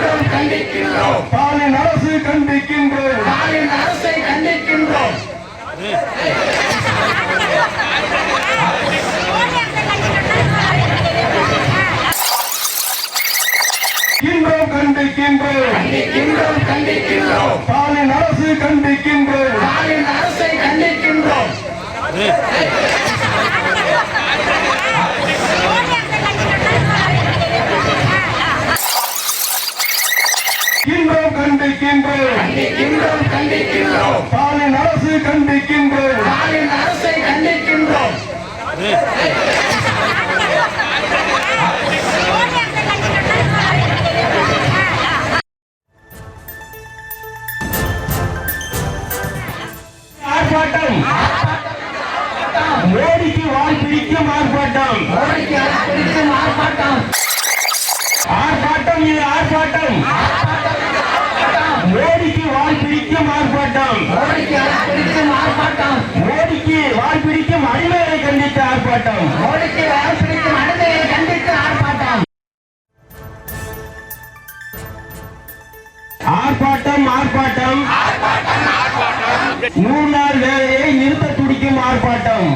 ஸ்டாலின் அரசு கண்டிக்கின்றோம். கண்டிக்கின்றோம். ஸ்டாலின் அரசு கண்டிக்கின்றோம். கண்டிக்கின்றோம். ஸ்டாலின் அரசு கண்டிக்கின்றோம். ஆர்ப்பாட்டம். மோடிக்கு வால் பிடிக்கும் ஆர்ப்பாட்டம். ஆர்ப்பாட்டம். இது ஆர்ப்பாட்டம். மோடிக்கு வால் பிடிக்கும் ஆர்ப்பாட்டம். மோடிக்கு வால் பிடிக்கும் அடிமையை கண்டித்த ஆர்ப்பாட்டம். ஆர்ப்பாட்டம். ஆர்ப்பாட்டம். 100 நாள் வேலையை நிறுத்த துடிக்கும் ஆர்ப்பாட்டம்.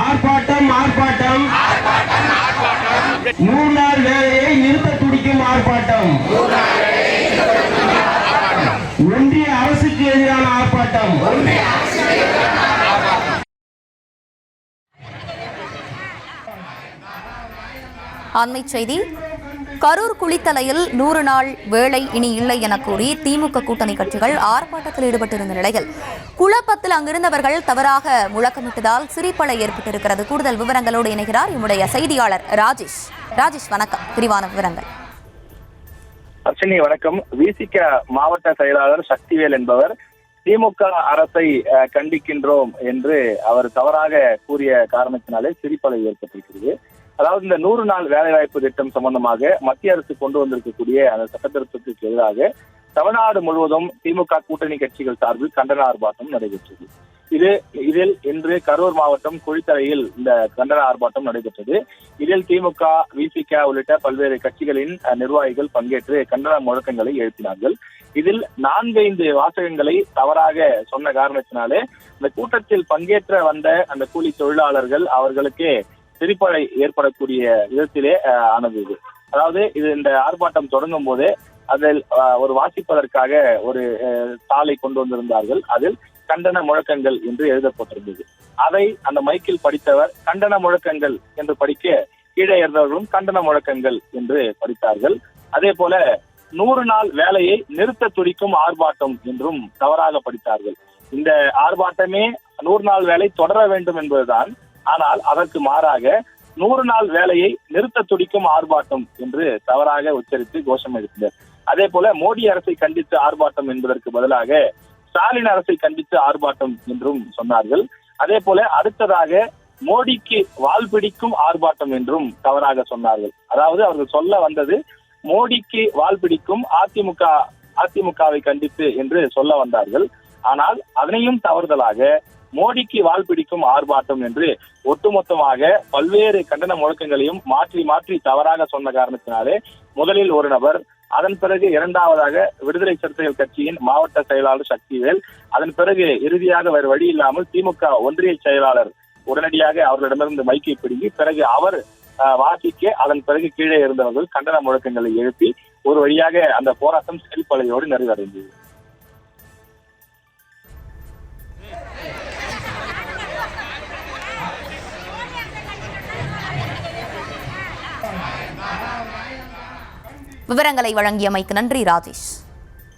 ஆர்ப்பாட்டம். ஆர்ப்பாட்டம். 100 நாள் வேலையை நிறுத்த துடிக்கும் ஆர்ப்பாட்டம். ஒன்றிய அரசுக்கு எதிரான ஆர்ப்பாட்டம். அண்மை செய்தி. கரூர் குளித்தலையில் 100 நாள் வேலை இனி இல்லை என கூறி திமுக கூட்டணி கட்சிகள் ஆர்ப்பாட்டத்தில் ஈடுபட்டிருந்த நிலையில் குழப்பத்தில் அங்கிருந்தவர்கள் தவறாக முழக்கமிட்டதால் சிரிப்பலை ஏற்பட்டிருக்கிறது. கூடுதல் விவரங்களோடு இணைகிறார் நம்முடைய செய்தியாளர் ராஜேஷ். ராஜேஷ், வணக்கம். விரிவான விவரங்கள். அர்ச்சனி, வணக்கம். விசிக மாவட்ட செயலாளர் சக்திவேல் என்பவர் திமுக அரசை கண்டிக்கின்றோம் என்று அவர் தவறாக கூறிய காரணத்தினாலே சிரிப்பலை ஏற்பட்டிருக்கிறது. அதாவது இந்த 100 நாள் வேலைவாய்ப்பு திட்டம் சம்பந்தமாக மத்திய அரசு கொண்டு வந்திருக்கக்கூடிய அந்த சட்டத்திருத்தத்துக்கு எதிராக தமிழ்நாடு முழுவதும் திமுக கூட்டணி கட்சிகள் சார்பில் கண்டன ஆர்ப்பாட்டம் நடைபெற்றது. இதில் இன்று கரூர் மாவட்டம் குளித்தலையில் இந்த கண்டன ஆர்ப்பாட்டம் நடைபெற்றது. இதில் திமுக, விசிக உள்ளிட்ட பல்வேறு கட்சிகளின் நிர்வாகிகள் பங்கேற்று கண்டன முழக்கங்களை எழுப்பினார்கள். இதில் 4-5 வாசகங்களை தவறாக சொன்ன காரணத்தினாலே இந்த கூட்டத்தில் பங்கேற்ற வந்த அந்த கூலி தொழிலாளர்கள் அவர்களுக்கு சிரிப்பலை ஏற்படக்கூடிய விதத்திலே ஆனது. அதாவது இந்த ஆர்ப்பாட்டம் தொடங்கும் போதே அதில் ஒரு வாசிப்பதற்காக ஒரு தாளை கொண்டு வந்திருந்தார்கள். அதில் கண்டன முழக்கங்கள் என்று எழுதப்பட்டிருந்தது. அதை அந்த மைக்கில் படித்தவர் கண்டன முழக்கங்கள் என்று படிக்க, கீழே இருந்தவர்களும் கண்டன முழக்கங்கள் என்று படித்தார்கள். அதே போல 100 நாள் வேலையை நிறுத்த துடிக்கும் ஆர்ப்பாட்டம் என்றும் தவறாக படித்தார்கள். இந்த ஆர்ப்பாட்டமே 100 நாள் வேலை தொடர வேண்டும் என்பதுதான். ஆனால் அதற்கு மாறாக 100 நாள் வேலையை நிறுத்த துடிக்கும் ஆர்ப்பாட்டம் என்று தவறாக உச்சரித்து கோஷம் எழுப்பினர். அதே போல மோடி அரசை கண்டித்து ஆர்ப்பாட்டம் என்பதற்கு பதிலாக ஸ்டாலின் அரசை கண்டித்து ஆர்ப்பாட்டம் என்றும் சொன்னார்கள். அதே போல அடுத்ததாக மோடிக்கு வால் பிடிக்கும் ஆர்ப்பாட்டம் என்றும் தவறாக சொன்னார்கள். அதாவது அவர்கள் சொல்ல வந்தது மோடிக்கு வால் பிடிக்கும் அதிமுகவை கண்டித்து என்று சொல்ல வந்தார்கள். ஆனால் அதனையும் தவறுதலாக மோடிக்கு வால் பிடிக்கும் ஆர்ப்பாட்டம் என்று ஒட்டுமொத்தமாக பல்வேறு கண்டன முழக்கங்களையும் மாற்றி மாற்றி தவறாக சொன்ன காரணத்தினாலே முதலில் ஒரு நபர், அதன் பிறகு இரண்டாவதாக விடுதலை சிறுத்தைகள் கட்சியின் மாவட்ட செயலாளர் சக்திவேல், அதன் பிறகு இறுதியாக வேறு வழி இல்லாமல் திமுக ஒன்றிய செயலாளர் உடனடியாக அவர்களிடமிருந்து மைக்கை பிடுங்கி பிறகு அவர் வாசிக்க, அதன் பிறகு கீழே இருந்தவர்கள் கண்டன முழக்கங்களை எழுப்பி ஒரு வழியாக அந்த போராட்டம் செல்பலையோடு நிறைவடைந்தது. விவரங்களை வழங்கியமைக்கு நன்றி ராஜேஷ்.